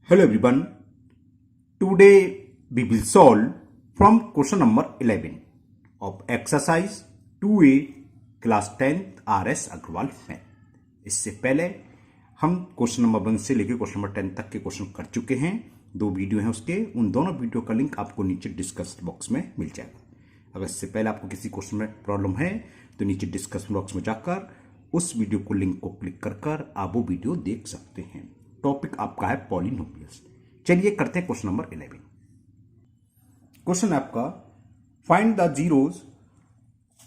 Hello everyone. Today we will solve from question number 11 of exercise 2A class 10th RS Agarwal math. इससे पहले हम question number 1 से लेकर question number 10 तक के क्वेश्चन कर चुके हैं। 2 वीडियो हैं उसके, उन दोनों वीडियो का लिंक आपको नीचे डिस्कशन बॉक्स में मिल जाएगा। अगर इससे पहले आपको किसी क्वेश्चन में प्रॉब्लम है तो नीचे डिस्कशन बॉक्स में जाकर उस वीडियो को लिंक को क्लिक कर आप वो वीडियो देख सकते हैं। टॉपिक आपका है पॉलिनोमियल्स। चलिए करते हैं क्वेश्चन नंबर 11। क्वेश्चन है आपका, find the zeros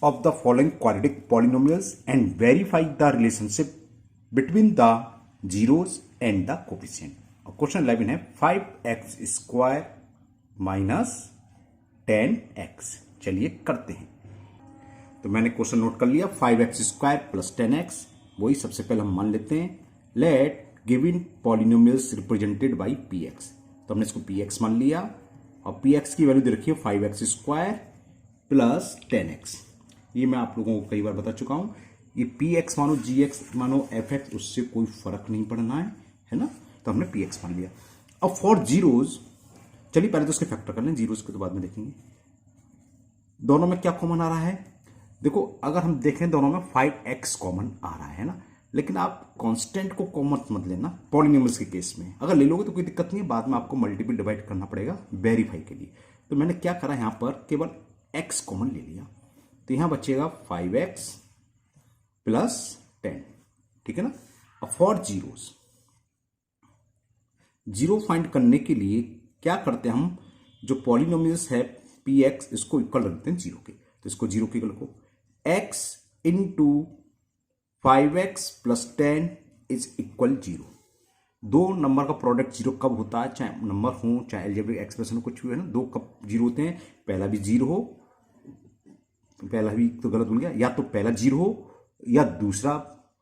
of the following quadratic polynomials and verify the relationship between the zeros and the coefficient. और क्वेश्चन 11 है 5x स्क्वायर माइनस 10x। चलिए करते हैं। तो मैंने क्वेश्चन नोट कर लिया, 5x स्क्वायर प्लस 10x। वही सबसे पहले हम मान लेते हैं, let given polynomials represented by px। तो हमने इसको px मान लिया और px की वैल्यू दे रखी है 5x स्क्वायर प्लस 10x। ये मैं आप लोगों को कई बार बता चुका हूं, ये px मानो gx मानो fx, उससे कोई फर्क नहीं पड़ना है ना। तो हमने px मान लिया। अब फॉर जीरोस, चलिए पहले तो उसके फैक्टर कर लें, जीरोस को तो बाद में देखेंगे। दोनों में क्या कॉमन आ रहा है? देखो, अगर हम देखें दोनों में 5x कॉमन आ रहा है ना, लेकिन आप कांस्टेंट को कॉमन मत लेना पॉलिनोमियल्स के केस में। अगर ले लोगे तो कोई दिक्कत नहीं है, बाद में आपको मल्टीपल डिवाइड करना पड़ेगा वेरीफाई के लिए। तो मैंने क्या करा, यहां पर केवल x कॉमन ले लिया, तो यहां बचेगा 5x प्लस 10, ठीक है ना। अब फॉर जीरोस, जीरो फाइंड करने के लिए क्या करते हैं हम, जो पॉलिनोमियल्स है px, इसको इक्वल रखते हैं जीरो के। तो इसको जीरो के इक्वल को x into 5x plus 10 is equal zero. दो नंबर का प्रोडक्ट जीरो कब होता है, चाहे नंबर हो चाहे अलजेब्रिक एक्सप्रेशन हो, कुछ भी है ना, दो कब जीरो होते हैं? पहला भी जीरो हो, पहला भी तो गलत बोल गया, या तो पहला जीरो हो या दूसरा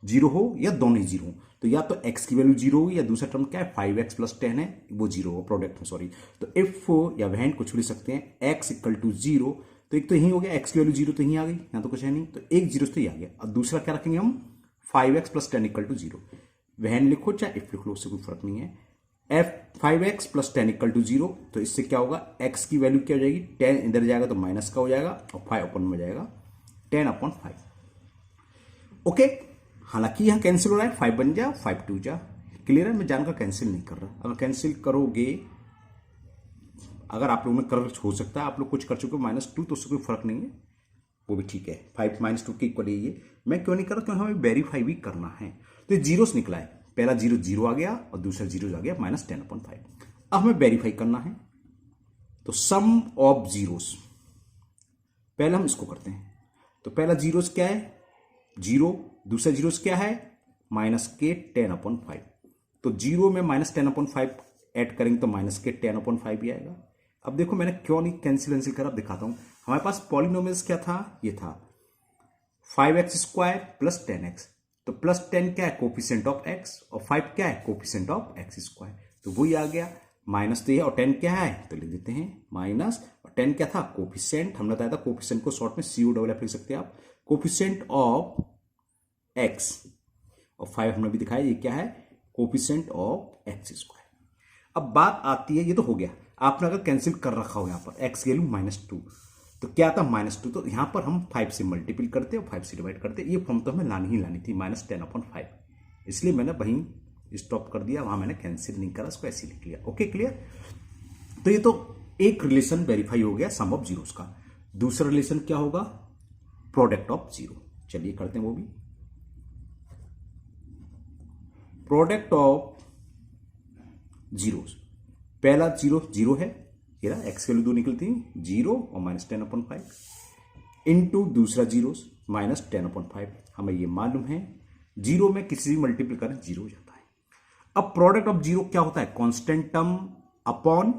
जीरो हो या दोनों ही जीरो हो। तो या तो x की वैल्यू जीरो होगी या दूसरा टर्म क्या है 5x प्लस 10 है वो जीरो हो, प्रोडक्ट में सॉरी। तो इफ या वैन कुछ भी लिख सकते हैं, x इक्वल टू जीरो, तो एक तो यही हो गया, x की वैल्यू जीरो तो यही आ गई, यहाँ तो कुछ है नहीं, तो एक जीरो तो ये आ गया। अब दूसरा क्या रखेंगे हम, 5x plus 10 equal to zero. वहन लिखो चाहे इफ लिख लो, उससे कोई फर्क नहीं है। 5x plus 10 equal to zero, तो इससे क्या होगा, x की वैल्यू क्या हो जाएगी, 10 इधर जाएगा तो माइनस का हो जाएगा और 5 अपन में जाएगा 10/5। ओके, हालांकि यहां कैंसिल हो रहा है, 5 बन जा 5 2 जा। क्लियर है, मैं जानकर कैंसिल नहीं कर रहा। अगर कैंसिल करोगे, अगर आप लोगों ने कर हो सकता है आप लोग कुछ कर चुके हो -2, तो उससे कोई फर्क नहीं है, वो भी ठीक है। 5 -2 के इक्वल ये मैं क्यों नहीं कर रहा, क्योंकि हमें वेरीफाई भी करना है। तो जीरोस निकला है, पहला जीरो जीरो आ गया और दूसरा जीरो आ गया -10/5। अब हमें वेरीफाई करना है, तो सम ऑफ जीरोस, पहले हम इसको करते हैं। तो पहला जीरोस क्या है, जीरो, दूसरा जीरोस क्या है -10/5। तो जीरो में -10/5 ऐड करेंगे तो -10/5 ही आएगा। अब देखो मैंने क्यों नहीं कैंसिल करा, अब दिखाता हूं। हमारे पास पॉलिनोमियल्स क्या था, ये था 5x स्क्वायर प्लस 10x। तो प्लस 10 क्या है, कोफिशिएंट ऑफ x, और 5 क्या है, कोफिशिएंट ऑफ x स्क्वायर। तो वही आ गया, माइनस तो ये, और 10 क्या है, तो लिख देते हैं माइनस, और 10 क्या था, कोफिशिएंट। हमने बताया था कोफिशिएंट को शॉर्ट में COFF लिख सकते हैं आप, कोफिशिएंट ऑफ x, और 5 हमने भी दिखाया, ये क्या है, कोफिशिएंट ऑफ x स्क्वायर। अब बात आती है, ये तो हो गया, आपने अगर कैंसिल कर रखा हो यहाँ पर x की वैल्यू -2, तो क्या था -2, तो यहां पर हम 5 से मल्टीपल करते और 5 से डिवाइड करते। ये फॉर्म तो हमें लानी ही लानी थी -10/5, इसलिए मैंने वहीं स्टॉप कर दिया, वहां मैंने कैंसिल नहीं करा, इसको ऐसे लिख लिया। Okay clear. तो ये तो एक रिलेशन वेरीफाई हो गया सम ऑफ जीरोस का। दूसरा रिलेशन क्या होगा, प्रोडक्ट ऑफ जीरो। चलिए करते हैं वो भी। प्रोडक्ट ऑफ जीरोस, पहला जीरो जीरो है, एक्स की वैल्यू 2 निकलती है, जीरो और -10/5 इंटू दूसरा जीरो -10/5। हमें ये मालूम है जीरो में किसी भी मल्टीपल करें जीरो हो जाता है। अब प्रोडक्ट ऑफ जीरो क्या होता है, कांस्टेंट टर्म अपॉन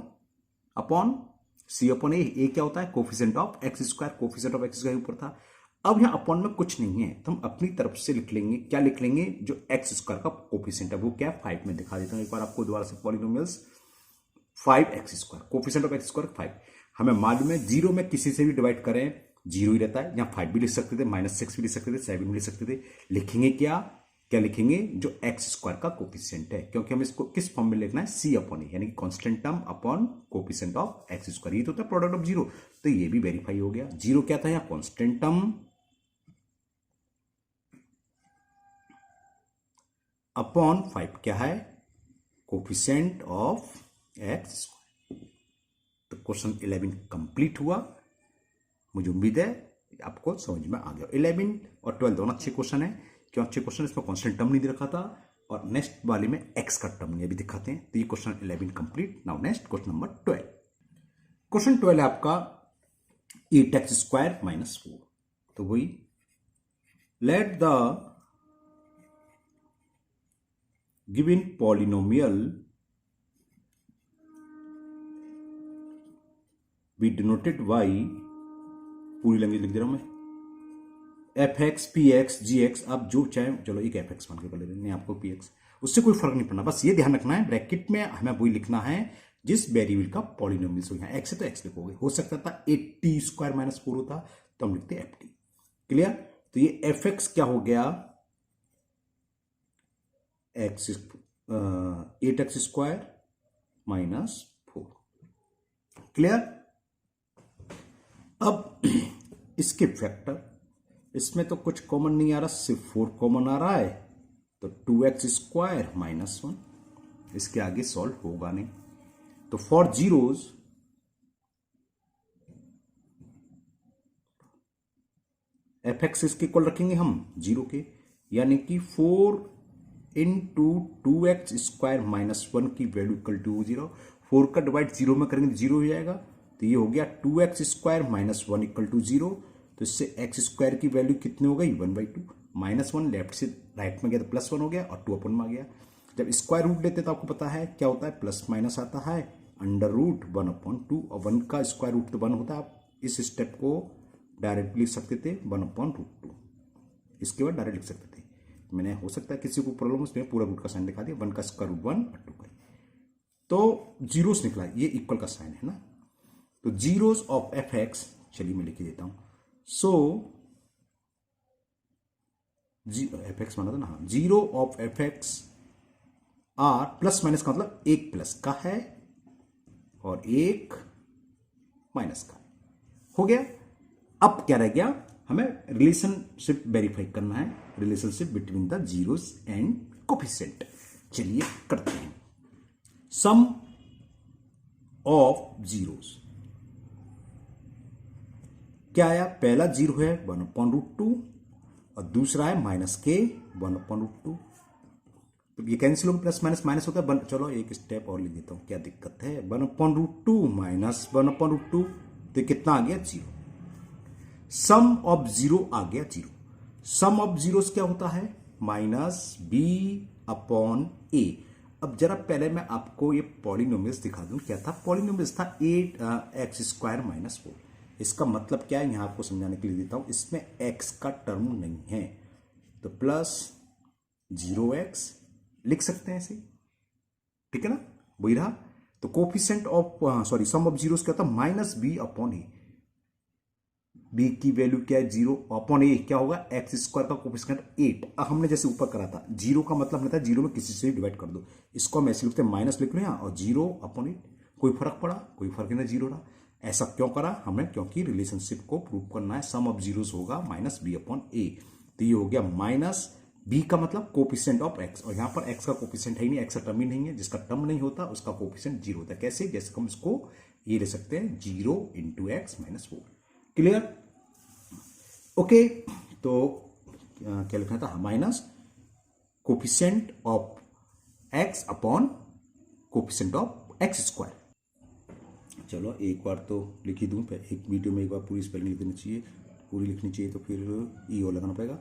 C/A क्या होता है, coefficient of x square, coefficient of x square ऊपर था। अब यहां अपॉन में कुछ नहीं है, तो हम अपनी तरफ से लिख लेंगे, क्या लिख लेंगे, जो x स्क्वायर का कोफिशिएंट है वो क्या है, 5 में दिखा देता हूं एक बार आपको दोबारा से। Polynomials 5x square, coefficient of x square 5। हमें मालूम है जीरो में किसी से भी डिवाइड करें जीरो ही रहता है, यहाँ 5 भी लिख सकते थे, -6 भी लिख सकते थे, 7 भी लिख सकते थे। लिखेंगे क्या, क्या लिखेंगे, जो एक्स स्क्वायर का कोफिशिएंट है, क्योंकि हम इसको किस फॉर्म में लिखना है, सी अपॉन ए, यानी कि constant term upon coefficient of x square, ये तो होता है प्रोडक्ट ऑफ जीरो। तो ये भी वेरीफाई हो गया। जीरो क्या था यहाँ, कांस्टेंट टर्म अपॉन 5 क्या है, कोफिशिएंट ऑफ एक्स स्क्वायर। तो क्वेश्चन 11 कंप्लीट हुआ। मुझे उम्मीद है आपको समझ में आ गया। 11 और 12 दोनों अच्छे क्वेश्चन है। क्यों अच्छे क्वेश्चन, इसमें कांस्टेंट टर्म नहीं दे रखा था और नेक्स्ट वाले में एक्स का टर्म नहीं अभी दिखाते हैं। तो ये question 11 complete. Now next question number 12। Question 12 है आपका 8x² - 4। तो वही, let the given polynomial B denoted by, पूरी लैंग्वेज लिख दे रहा हूं मैं, fx px gx, आप जो चाहे, चलो एक fx मान के कर लेते हैं, आपको px, उससे कोई फर्क नहीं पड़ना, बस ये ध्यान रखना है ब्रैकेट में हमें वही लिखना है जिस वेरिएबल का पॉलिनोमियल हो। यहाँ x है तो x लिखोगे, हो सकता था 80² - 4 होता तो हम लिखते ft। क्लियर। तो ये fx क्या हो गया, 8x² - 4। क्लियर। अब इसके फैक्टर, इसमें तो कुछ कॉमन नहीं आ रहा, सिर्फ 4 कॉमन आ रहा है, तो 2x² - 1, इसके आगे सॉल्व होगा नहीं। तो फॉर जीरोज fx इसके इक्वल रखेंगे हम 0 के, यानी कि 4 × 2x² - 1 की वैल्यू इक्वल टू 0। 4 का डिवाइड 0 में करेंगे तो 0 हो जाएगा। तो ये हो गया 2x² - 1 इक्वल टू 0। तो इससे x² की वैल्यू कितनी हो गई, 1/2। -1 लेफ्ट से राइट में गया तो +1 हो गया और 2 अपन में आ गया। जब स्क्वायर रूट लेते तो आपको पता है क्या होता है, प्लस माइनस आता है, √1/2, और 1 का स्क्वायर रूट तो 1 होता है। आप इस स्टेप को डायरेक्ट लिख सकते थे 1/√2, इसके बाद डायरेक्ट लिख सकते थे। मैंने, हो सकता है किसी को प्रॉब्लम, उसमें पूरा रूट का साइन दिखा दिया, 1 का स्क्वायर रूट 1 और 2 का, तो जीरोस निकला, ये इक्वल का साइन है ना। तो जीरोस ऑफ fx, चलिए मैं लिख देता हूं। सो fx माना था ना, हाँ, zero of fx are, plus minus का मतलब एक प्लस का है और एक माइनस का, हो गया। अब क्या रह गया, हमें रिलेशनशिप वेरीफाई करना है, relationship between the zeros and coefficient. चलिए करते हैं। सम ऑफ जीरोस क्या आया, पहला 0 है 1/√2 और दूसरा है -k 1/√2। तो ये कैंसिल होगा, प्लस माइनस माइनस होता है। चलो एक स्टेप और लिख देता हूं, क्या दिक्कत है, 1/√2 - 1/√2, तो कितना आ गया, 0। सम ऑफ 0 आ गया 0। सम ऑफ जीरोस क्या होता है, -b/a। अब जरा पहले मैं आपको ये पॉलिनोमियल्स दिखा दूं, क्या था, पॉलिनोमियल्स था 8x² - 4। इसका मतलब क्या है, यहां आपको समझाने के लिए देता हूं, इसमें x का टर्म नहीं है, तो प्लस 0x लिख सकते हैं ऐसे, ठीक है ना, वही रहा। तो coefficient of, sorry, sum of zeros क्या था, -b/a। b की वैल्यू क्या है, 0 अपॉन a क्या होगा, x² का कोफिशिएंट 8। अब हमने जैसे ऊपर करा था, 0 का मतलब नहीं था 0 में किसी से डिवाइड कर दो, इसको हम ऐसे लिखते हैं, माइनस लिख लो यहाँ, और 0/8, कोई फर्क पड़ा, कोई फर्क नहीं, 0 रहा। ऐसा क्यों करा हमने, क्योंकि रिलेशनशिप को प्रूव करना है, सम ऑफ जीरोस होगा -b/a। तो ये हो गया माइनस, b का मतलब कोफिशिएंट ऑफ x, और यहां पर x का कोफिशिएंट है ही नहीं, x का टर्म ही नहीं है, जिसका टर्म नहीं होता उसका कोफिशिएंट 0 होता है। कैसे, जैसे हम इसको ये ले सकते हैं 0 × x - 4। Clear, okay. तो क्या लिखना था, minus coefficient of x upon coefficient of x²। चलो एक बार तो लिख ही दूं, एक वीडियो में एक बार पूरी स्पेलिंग लिख देनी चाहिए, पूरी लिखनी चाहिए, तो फिर ईओ लगाना पड़ेगा।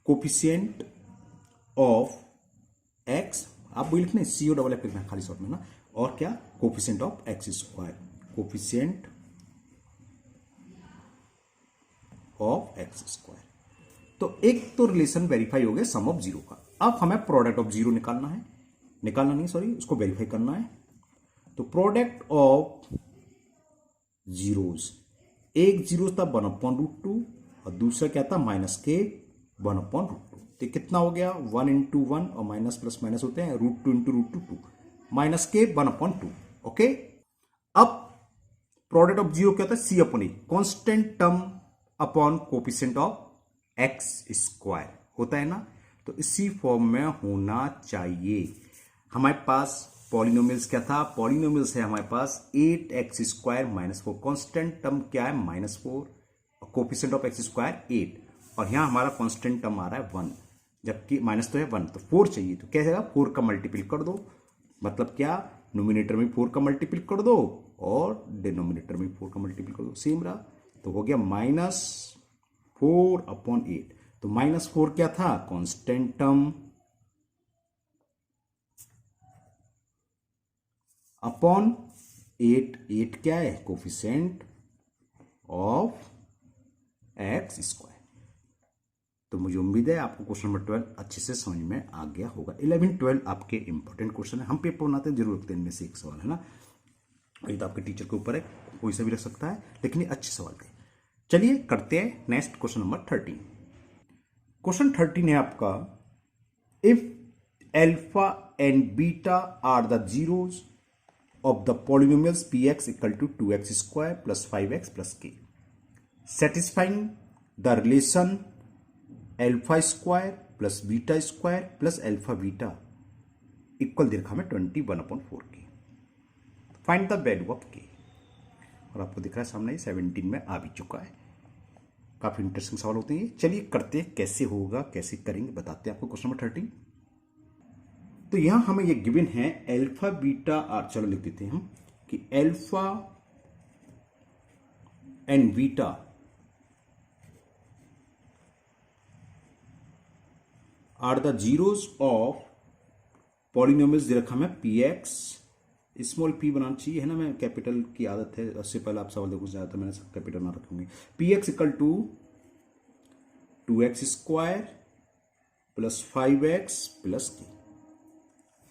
कोफिशिएंट ऑफ x, आप वही लिखना है, CO लिखना है खाली शॉर्ट में ना, और क्या, coefficient of x², coefficient of x²। तो एक तो रिलेशन वेरीफाई हो गया सम ऑफ 0 का। अब हमें प्रोडक्ट ऑफ 0 निकालना है, निकालना नहीं सॉरी, उसको वेरीफाई करना है। तो प्रोडक्ट ऑफ जीरोस, एक जीरो था 1/√2 और दूसरा क्या था, -k 1/√2। तो कितना हो गया 1 इंटू 1 और माइनस प्लस माइनस होते हैं √2 इंटू √2 2 माइनस के 1/2। ओके, अब प्रोडक्ट ऑफ जीरो क्या होता है C/E constant term upon coefficient of x square होता है ना, तो इसी फॉर्म में होना चाहिए। हमारे पास पॉलिनोमियल्स क्या था, पॉलिनोमियल्स है हमारे पास 8x² - 4, कांस्टेंट टर्म क्या है -4 और कोफिशिएंट ऑफ एक्स स्क्वायर 8, और यहां हमारा कांस्टेंट टर्म आ रहा है 1, जबकि माइनस तो है 1, तो 4 चाहिए। तो क्या है 4 का मल्टीपल कर दो, मतलब क्या नोमिनेटर में 4 का मल्टीपल कर दो और डिनोमिनेटर में 4 का मल्टीपल कर दो, सेम रहा। तो हो गया -4/8। तो -4 क्या था कांस्टेंट टर्म अपॉन 8 क्या है कोफिशिएंट ऑफ एक्स स्क्वायर। तो मुझे उम्मीद है आपको क्वेश्चन नंबर 12 अच्छे से समझ में आ गया होगा। 11 12 आपके इंपॉर्टेंट क्वेश्चन है, हम पेपर बनाते हैं जरूर रखते हैं, इनमें से एक सवाल है ना, ये तो आपके टीचर के ऊपर है, कोई सा भी रख सकता है, लेकिन ये अच्छे सवाल थे। चलिए करते हैं नेक्स्ट क्वेश्चन नंबर 13। क्वेश्चन 13 है आपका, if alpha and beta are the zeros of the polynomials px equal to 2x square plus 5x plus k, satisfying the relation alpha square plus beta square plus alpha beta equal दे रखा हमें 21/4k, find the value of k। और आपको दिख रहा है सामने 17 में आ भी चुका है। काफी इंटरेस्टिंग सवाल होते हैं। चलिए करते हैं, कैसे होगा कैसे करेंगे बताते हैं आपको। क्वेश्चन नंबर 13, तो यहां हमें ये गिवन है अल्फा बीटा आर, चलो लिख देते हैं हम कि alpha and beta are the zeros of polynomials दे रखा हमें पी एक्स, स्मॉल पी बनाना चाहिए है ना, मैं कैपिटल की आदत है, उससे पहले आप सवाल देखो ज्यादा मैंने सब कैपिटल ना रखूंगी। P X equal to 2x² plus 5x plus k,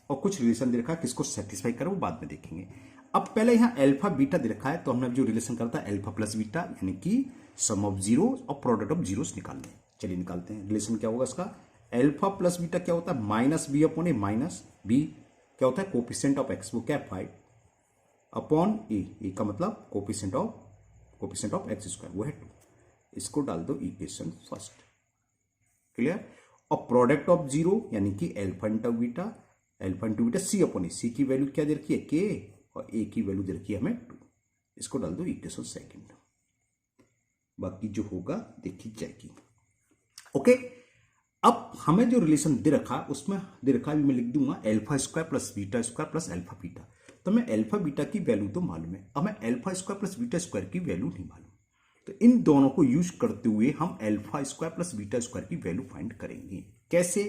और कुछ रिलेशन दे रखा है, किसको सेटिस्फाई करें वो बाद में देखेंगे। अब पहले यहां अल्फा बीटा दे रखा है, तो हमने जो रिलेशन करता है अल्फा प्लस बीटा, यानी कि सम ऑफ जीरो और प्रोडक्ट ऑफ जीरोस निकालने। चलिए निकालते हैं। रिलेशन क्या होगा इसका, अल्फा प्लस बीटा क्या होता है -b/a, माइनस बी क्या होता है कोफिशिएंट ऑफ एक्स, वो क्या है 5 अपॉन ए का मतलब कोफिशिएंट ऑफ एक्स स्क्वायर वो है 2। इसको डाल दो इक्वेशन फर्स्ट, क्लियर। और प्रोडक्ट ऑफ जीरो यानी कि अल्फा इंटू बीटा C/E, सी की वैल्यू क्या दे रखी है k, और a की वैल्यू दे रखी है हमें 2। इसको डाल दो इक्वेशन सेकंड, बाकी जो होगा देखी जाएगी। ओके, अब हमें जो रिलेशन दे रखा है उसमें दे रखा है, मैं लिख दूंगा α² प्लस β² प्लस अल्फा बीटा। तो मैं अल्फा बीटा की वैल्यू तो मालूम है, अब मैं α² प्लस β² की वैल्यू नहीं मालूम, तो इन दोनों को यूज करते हुए हम α² प्लस β² की वैल्यू फाइंड करेंगे। कैसे,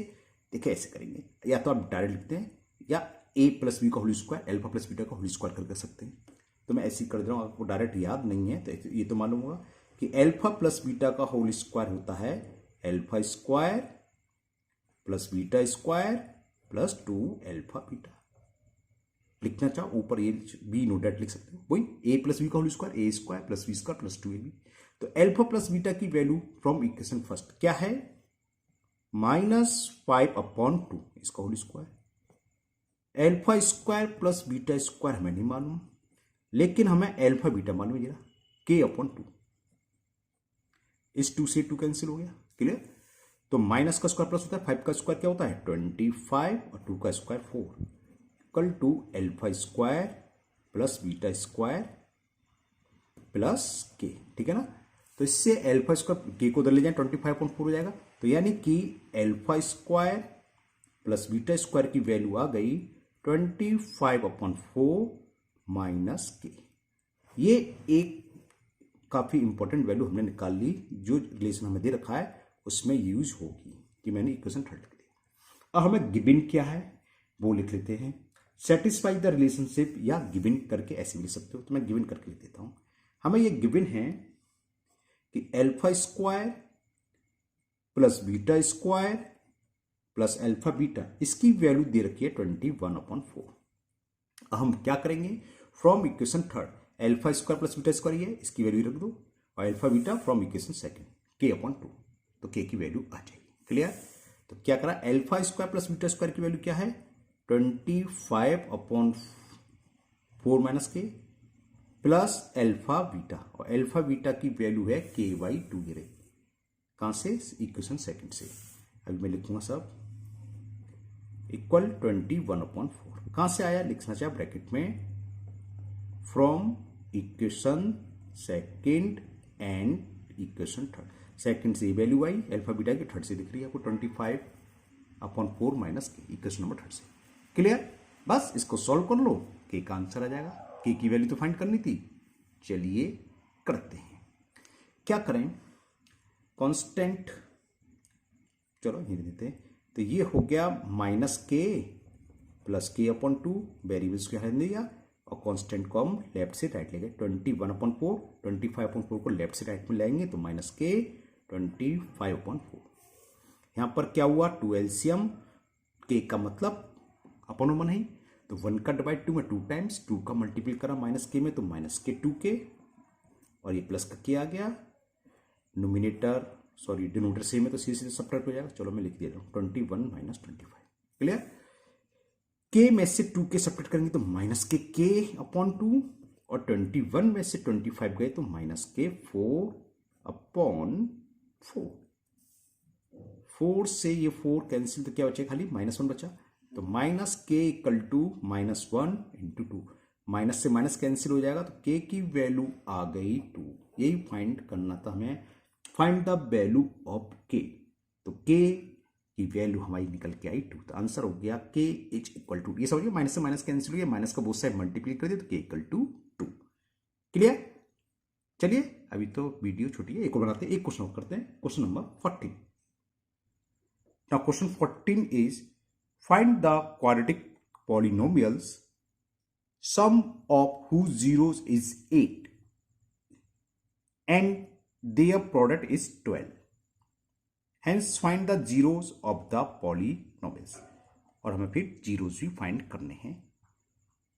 देखिए ऐसे करेंगे, या तो आप डायरेक्ट लिखते हैं या a प्लस बी का whole square alpha plus beta का होल स्क्वायर कर सकते हैं। तो मैं ऐसे ही कर दे रहा हूं, आपको डायरेक्ट याद नहीं है तो ये तो मालूम होगा कि अल्फा प्लस बीटा का होल स्क्वायर होता है α² प्लस β² प्लस 2 अल्फा बीटा। लिखना चाहो ऊपर ये बी नो डेट लिख सकते हो, वही a प्लस बी का whole square a² plus b² plus 2ab। तो अल्फा प्लस बीटा की वैल्यू फ्रॉम इक्वेशन फर्स्ट क्या है -5/2 इसका होल स्क्वायर, α² प्लस β² हमें नहीं मालूम, लेकिन हमें अल्फा बीटा मालूम है जरा k/2। इस 2 से 2 कैंसिल हो गया, क्लियर। तो माइनस का स्क्वायर प्लस होता है, 5 का स्क्वायर क्या होता है 25 और 2 का square 4 equal to α² plus β² plus k, ठीक है ना। तो इससे α² k को उधर ले जाए 25/4 हो जाएगा, तो यानी कि α² प्लस β² की वैल्यू आ गई 25/4 माइनस k। ये एक काफी इंपॉर्टेंट वैल्यू हमने निकाल ली, जो रिलेशन हमें दे रखा है उसमें यूज होगी, कि मैंने इक्वेशन 3 लिख दी। अब हमें गिवन क्या है वो लिख लेते हैं, सेटिस्फाई द रिलेशनशिप, या गिवन करके ऐसे भी लिख सकते हो, तो मैं गिवन करके लिख देता हूं। हमें ये गिवन है कि α² प्लस β² प्लस अल्फा बीटा, इसकी वैल्यू दे रखी है 21/4। हम क्या करेंगे, फ्रॉम इक्वेशन 3 α² प्लस β² है, इसकी वैल्यू रख दो, और alpha beta from equation second k/2, तो k की वैल्यू आ जाएगी। क्लियर। तो क्या करा, alpha square plus beta square की वैल्यू क्या है 25/4 माइनस के प्लस अल्फा बीटा, और अल्फा बीटा की वैल्यू है k/2 गिरे कहां से, इक्वेशन सेकंड से। अभी मैं लिखूंगा सब इक्वल 21/4 कहां से आया, लिखना चाहिए ब्रैकेट में from equation second and equation third. Second से वैल्यू आई अल्फा बीटा की, थर्ड से दिख रही है आपको 25/4 माइनस के, इक्वेशन नंबर थर्ड से। क्लियर, बस इसको सॉल्व कर लो, के का आंसर आ जाएगा। के की वैल्यू तो फाइंड करनी थी, चलिए करते हैं। क्या करें, कांस्टेंट, चलो ये देते हैं, तो ये हो गया माइनस के प्लस k/2, वेरिएबल्स को हटाने दिया और कांस्टेंट को हम लेफ्ट से राइट ले गए। 21/4, 25/4 को लेफ्ट से राइट में लाएंगे तो माइनस के 25/4। यहां पर क्या हुआ, 2 एलसीएम, के का मतलब अपन मन है, तो 1 का डिवाइड 2 में 2 टाइम्स, 2 का मल्टीपल करा माइनस के में तो माइनस के 2k, और ये प्लस का के आ गया, नोमिनेटर सॉरी डिनोमिनेटर सेम है तो सीधे सीधे सब्ट्रैक्ट हो जाएगा। चलो मैं लिख देता हूं 21 - 25। क्लियर, के में से 2 के सब्ट्रैक्ट करेंगे तो माइनस के k/2, और 21 में से 25 गए तो माइनस के 4/4। 4 से ये 4 कैंसिल तो क्या बचे, खाली -1 बचा, तो माइनस के इक्वल टू -1 × 2, माइनस से माइनस कैंसिल हो जाएगा तो के की वैल्यू आ गई 2। यही फाइंड करना था हमें, फाइंड द वैल्यू ऑफ के, तो के की वैल्यू हमारी निकल के आई 2। तो आंसर हो गया के इज इक्वल टू, ये समझिए माइनस से माइनस कैंसिल हो गया, माइनस का बोथ साइड मल्टीप्लाई कर दिया तो के इक्वल टू 2। क्लियर, चलिए अभी तो वीडियो छोटी है, एक और बनाते हैं, एक क्वेश्चन और करते हैं, question number 14। Now question 14 is find the quadratic polynomials sum of whose zeros is 8 and their product is 12. Hence find the zeros of the polynomials. और हमें फिर जीरोस भी फाइंड करने हैं।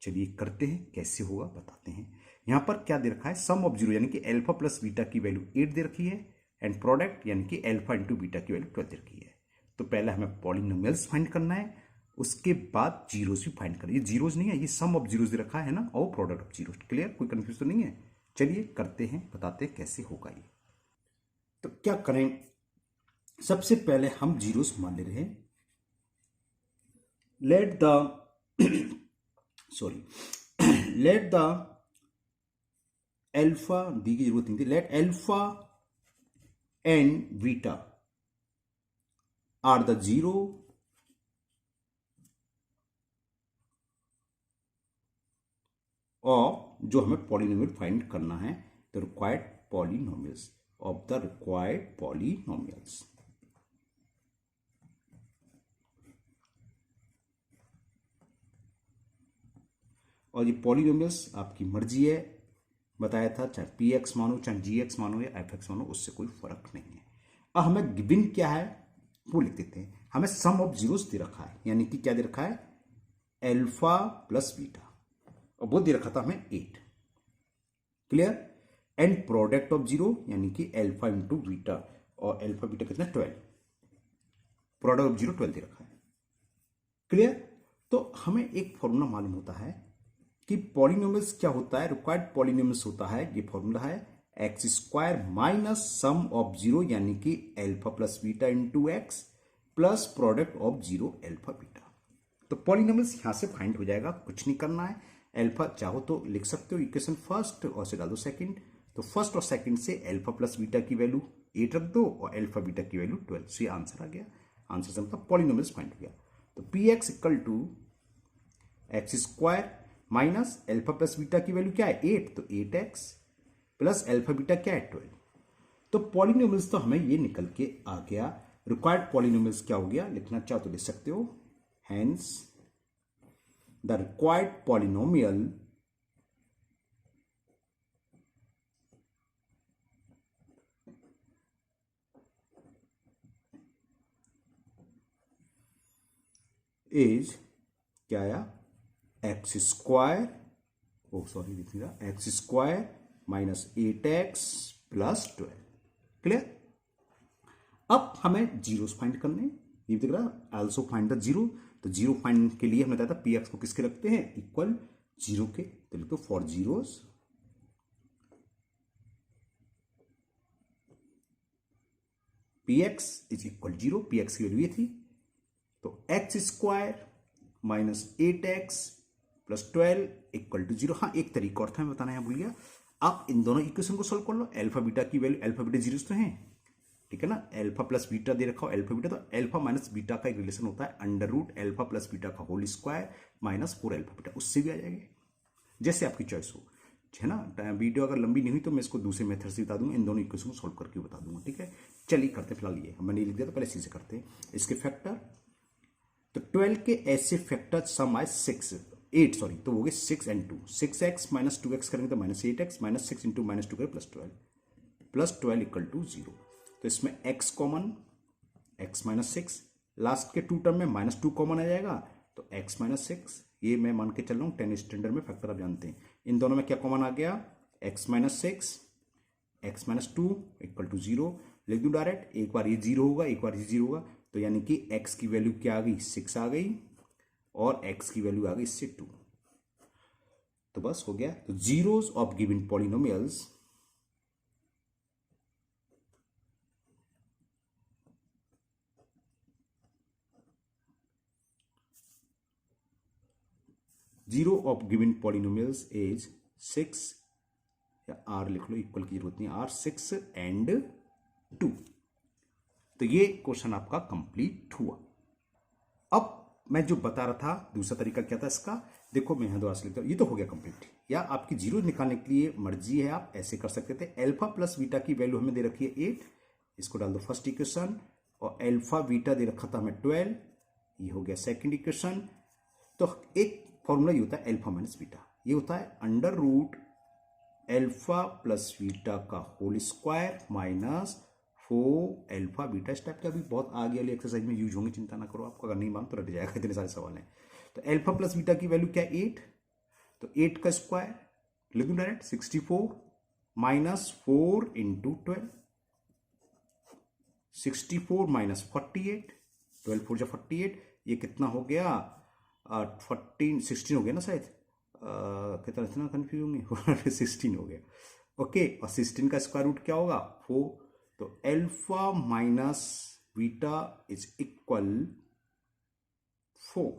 चलिए करते हैं, कैसे होगा बताते हैं। यहां पर क्या दे रखा है, सम ऑफ जीरो यानी कि अल्फा प्लस बीटा की वैल्यू 8 दे रखी है, एंड प्रोडक्ट यानी कि अल्फा इंटू बीटा की वैल्यू 12 दे रखी है। तो पहले हमें पॉलिनोमियल्स फाइंड करना है, उसके बाद जीरोस भी फाइंड करें। ये जीरोस नहीं है, ये सम ऑफ जीरोस दे रखा है ना, और प्रोडक्ट ऑफ जीरोस। क्लियर, कोई कंफ्यूज तो नहीं है। चलिए करते हैं, बताते हैं कैसे होगा ये। तो क्या करें, सबसे पहले हम जीरोस मान ले रहे हैं। Let the let the alpha, the की जरूरत नहीं थी, let alpha and beta are the zero और जो हमें पॉलिनोमियल फाइंड करना है, the required polynomials of the required polynomials. और ये पॉलिनोमियल्स आपकी मर्जी है, बताया था, चाहे पी एक्स मानो, चाहे जी एक्स मानो या एफ एक्स मानो, उससे कोई फर्क नहीं है। अब हमें गिवन क्या है वो लिख देते हैं। हमें सम ऑफ जीरोस दे रखा है, यानी कि क्या दे रखा है, अल्फा प्लस बीटा, और वो दे रखा था हमें 8। Clear, and product of zero यानी कि अल्फा इंटू बीटा, और अल्फा बीटा कितना 12, प्रोडक्ट ऑफ जीरो 12 दे रखा है। क्लियर, तो हमें एक फॉर्मूला मालूम होता है कि पॉलिनोमियल्स क्या होता है, रिक्वायर्ड पॉलिनोमियल्स होता है, ये फॉर्मूला है x square minus sum of zero यानी कि alpha plus beta into x plus product of zero alpha beta. तो पॉलिनोमियल्स यहां से फाइंड हो जाएगा, कुछ नहीं करना है। अल्फा चाहो तो लिख सकते हो इक्वेशन फर्स्ट और से डाल दो सेकंड, तो फर्स्ट और सेकंड से अल्फा प्लस बीटा की वैल्यू 8 रख दो और अल्फा बीटा की वैल्यू 12, से आंसर आ गया। आंसर से मतलब पॉलिनोमियल्स फाइंड हो गया। तो P X equal to X square minus alpha plus beta की वैल्यू क्या है 8, तो 8x प्लस अल्फा बीटा क्या है 12। तो पॉलिनोमियल्स तो हमें ये निकल के आ गया। रिक्वायर्ड पॉलिनोमियल्स क्या हो गया, लिखना चाहो तो लिख सकते हो, hence the required polynomial is क्या आया, एक्स स्क्वायर, ओ सॉरी लिखिएगा, x square minus 8x plus 12। Clear, अब हमें जीरोस फाइंड करने, ये दिख रहा आल्सो फाइंड द जीरो। तो जीरो फाइंड के लिए हमने बताया था पी एक्स को किसके रखते हैं, इक्वल जीरो के। तो लिखो for zeros p x is equal zero. P x की वैल्यू ये थी, तो x square minus 8x plus 12 equal to zero. हाँ, एक तरीका और था मैं बताना, यहां भूल गया। आप इन दोनों इक्वेशन को सोल्व कर लो। अल्फा बीटा की वैल्यू, अल्फा बीटा जीरोस तो हैं, ठीक है ना। अल्फा प्लस बीटा दे रखा हो, अल्फा बीटा, तो अल्फा माइनस बीटा का एक रिलेशन होता है under root alpha plus beta का whole square minus 4 alpha beta, उससे भी आ जाएंगे, जैसे आपकी चॉइस हो, है ना। वीडियो अगर लंबी नहीं हुई तो मैं इसको दूसरे मेथड से बता दूंगा, इन दोनों इक्वेशन को सोल्व करके बता दूंगा, ठीक है। चलिए करते हैं, फिलहाल ये मैंने लिख दिया तो पहले इसी से करते हैं इसके फैक्टर। तो 12 के ऐसे फैक्टर सम आए 8 सॉरी, तो हो गए 6 and 2, 6x माइनस 2x करेंगे तो minus 8x minus 6 into minus 2 करें प्लस 12 इक्वल टू 0। तो इसमें x common, x minus 6, last के 2 टर्म में माइनस 2 कॉमन आ जाएगा, तो x माइनस 6, ये मैं मान के चल रहा हूँ 10 स्टैंडर्ड में फैक्टर आप जानते हैं। इन दोनों में क्या कॉमन आ गया, x minus 6, x minus 2 equal to 0। लिख दूं डायरेक्ट, एक बार ये 0 होगा, एक बार ये 0 होगा, तो यानी कि x की वैल्यू क्या आ गई, 6 आ गई, और x की वैल्यू आ गई इससे 2। तो बस हो गया। तो zeros of given polynomials zero of given polynomials is 6, या r लिख लो, इक्वल की जरूरत नहीं, r 6 and 2। तो ये क्वेश्चन आपका कंप्लीट हुआ। अब मैं जो बता रहा था दूसरा तरीका क्या था इसका, देखो मैं यहां दोबारा से लिखता हूं, ये तो हो गया कंप्लीट। या आपकी जीरो निकालने के लिए मर्जी है, आप ऐसे कर सकते थे। अल्फा प्लस बीटा की वैल्यू हमें दे रखी है 8, इसको डाल दो फर्स्ट इक्वेशन, और अल्फा बीटा दे रखा था हमें 12, ये हो गया सेकंड इक्वेशन। तो एक फॉर्मूला ये होता है अल्फा माइनस बीटा, ये होता है under root alpha plus beta का whole square minus 4 alpha beta. इस टाइप का भी बहुत आगे वाली एक्सरसाइज में यूज होंगे, चिंता ना करो, आपको अगर नहीं मान तो रट जाएगा, इतने सारे सवाल हैं। तो अल्फा प्लस बीटा की वैल्यू क्या है, 8, तो 8 का स्क्वायर लिख दूं डायरेक्ट, 64 माइनस 4 इंटू 12, 64 माइनस 48, 12 4 जा 48, ये कितना हो गया, 16 हो गया ना शायद, कितना इतना कन्फ्यूज होंगे 16 हो गया, ओके। और 16 का स्क्वायर रूट क्या होगा, 4। तो alpha minus beta is equal 4,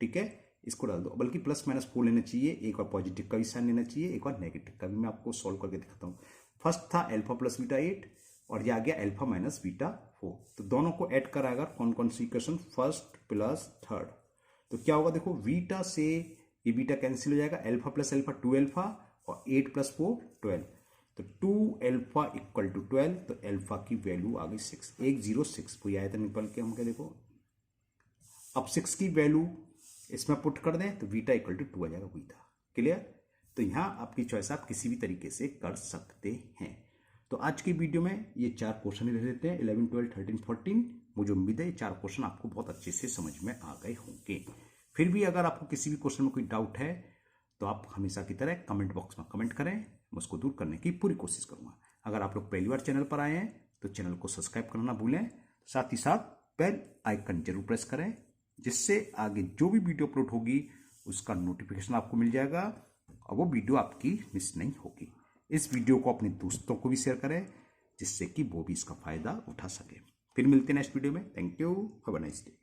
ठीक है। इसको डाल दो, बल्कि प्लस माइनस 4 लेना चाहिए, एक बार पॉजिटिव का भी साइन लेना चाहिए, एक बार नेगेटिव का भी। मैं आपको सॉल्व करके दिखाता हूँ। फर्स्ट था अल्फा प्लस बीटा 8, और ये आ गया अल्फा माइनस बीटा 4। तो दोनों को ऐड करा अगर, कौन कौन सी इक्वेशन, फर्स्ट प्लस थर्ड, तो क्या होगा, देखो बीटा से ये बीटा कैंसिल हो जाएगा, अल्फा प्लस अल्फा 2 अल्फा, और 8 प्लस 4 12, तो 2 अल्फा इक्वल टू 12। तो अल्फा की वैल्यू आ गई 6, 106। कोई आया था निकल के, हम क्या देखो, अब 6 की वैल्यू इसमें पुट कर दें तो बीटा इक्वल टू 2 आ जाएगा, वही था। क्लियर। तो यहां आपकी चॉइस आप किसी भी तरीके से कर सकते हैं। तो आज की वीडियो में ये 4 क्वेश्चन ही रह देते हैं, 11 12 13 14। मुझे उम्मीद है ये 4 क्वेश्चन आपको बहुत अच्छे से समझ में आ गए होंगे। फिर भी अगर आपको किसी भी क्वेश्चन में कोई डाउट है तो आप हमेशा की तरह कमेंट बॉक्स में कमेंट करें, मैं उसको दूर करने की पूरी कोशिश करूंगा। अगर आप लोग पहली बार चैनल पर आए हैं तो चैनल को सब्सक्राइब करना ना भूलें, साथ ही साथ बेल आइकन जरूर प्रेस करें, जिससे आगे जो भी वीडियो अपलोड होगी उसका नोटिफिकेशन आपको मिल जाएगा और वो वीडियो आपकी मिस नहीं होगी। इस वीडियो को अपने दोस्तों को भी शेयर करें, जिससे कि वो भी इसका फायदा उठा सके। फिर मिलते हैं नेक्स्ट वीडियो में। Thank you, have a nice day.